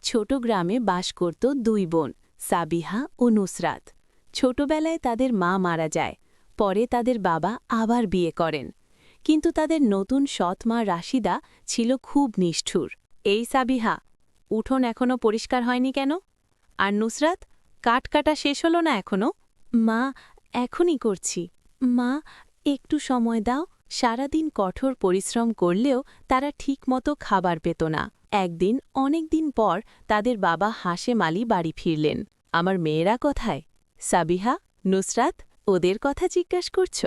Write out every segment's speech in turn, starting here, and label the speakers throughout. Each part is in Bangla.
Speaker 1: ছোট গ্রামে বাস করত দুই বোন, সাবিহা ও নুসরাত। ছোটবেলায় তাদের মা মারা যায়, পরে তাদের বাবা আবার বিয়ে করেন। কিন্তু তাদের নতুন সৎ মা রাশিদা ছিল খুব নিষ্ঠুর। এই সাবিহা, উঠোন এখনো পরিষ্কার হয়নি কেন? আর নুসরাত, কাঠ কাটা শেষ হলো না এখনো? মা, এখনই করছি। মা, একটু সময় দাও। সারাদিন কঠোর পরিশ্রম করলেও তারা ঠিকমতো খাবার পেত না। একদিন অনেকদিন পর তাদের বাবা হাসে মালি বাড়ি ফিরলেন। আমার মেয়েরা কোথায়? সাবিহা, নুসরাত, ওদের কথা জিজ্ঞাসা করছ?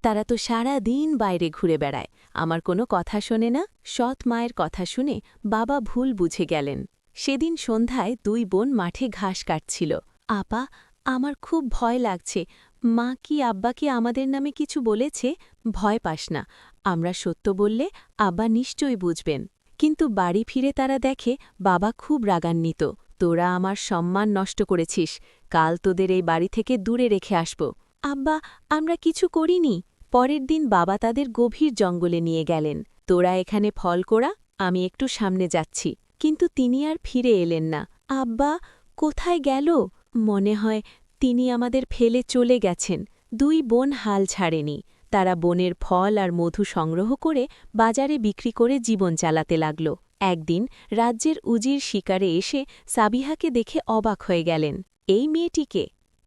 Speaker 1: তারা তো সারা দিন বাইরে ঘুরে বেড়ায়, আমার কোনো কথা শোনে না। সৎ মায়ের কথা শুনে বাবা ভুল বুঝে গেলেন। সেদিন সন্ধ্যায় দুই বোন মাঠে ঘাস কাটছিল। আপা, আমার খুব ভয় লাগছে। মা কি আব্বা কি আমাদের নামে কিছু বলেছে? ভয় পাস না, আমরা সত্য বললে আব্বা নিশ্চয়ই বুঝবেন। কিন্তু বাড়ি ফিরে তারা দেখে বাবা খুব রাগান্বিত। তোরা আমার সম্মান নষ্ট করেছিস, কাল তোদের এই বাড়ি থেকে দূরে রেখে আসব। আব্বা, আমরা কিছু করিনি। পরের দিন বাবা তাদের গভীর জঙ্গলে নিয়ে গেলেন। তোরা এখানে ফল কোড়া, আমি একটু সামনে যাচ্ছি। কিন্তু তিনি আর ফিরে এলেন না। আব্বা কোথায় গেল? মনে হয় তিনি আমাদের ফেলে চলে গেছেন। দুই বোন হাল ছাড়েনি। তারা বনের ফল আর মধু সংগ্রহ করে বাজারে বিক্রি করে জীবন চালাতে লাগল। একদিন রাজ্যের উজির শিকারে এসে সাবিহাকে দেখে অবাক হয়ে গেলেন। এই মেয়েটিকে,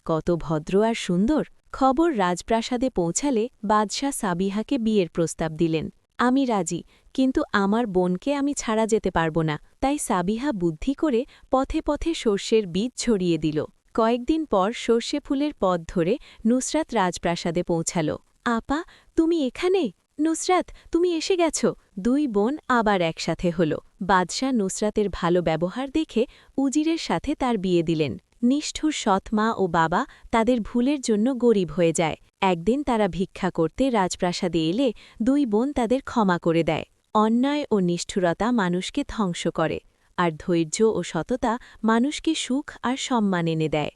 Speaker 1: কত ভদ্র আর সুন্দর! খবর রাজপ্রাসাদে পৌঁছালে বাদশাহ সাবিহাকে বিয়ের প্রস্তাব দিলেন। আমি রাজি, কিন্তু আমার বোনকে আমি ছাড়া যেতে পারব না। তাই সাবিহা বুদ্ধি করে পথে পথে সর্ষের বীজ ছড়িয়ে দিল। কয়েকদিন পর সর্ষে ফুলের পথ ধরে নুসরাত রাজপ্রাসাদে পৌঁছাল। আপা, তুমি এখানে? নুসরাত, তুমি এসে গেছ। দুই বোন আবার একসাথে হল। বাদশাহ নুসরাতের ভালো ব্যবহার দেখে উজিরের সাথে তার বিয়ে দিলেন। নিষ্ঠুর সৎ মা ও বাবা তাদের ভুলের জন্য গরিব হয়ে যায়। একদিন তারা ভিক্ষা করতে রাজপ্রাসাদে এলে দুই বোন তাদের ক্ষমা করে দেয়। অন্যায় ও নিষ্ঠুরতা মানুষকে ধ্বংস করে, আর ধৈর্য ও সততা মানুষকে সুখ আর সম্মান এনে দেয়।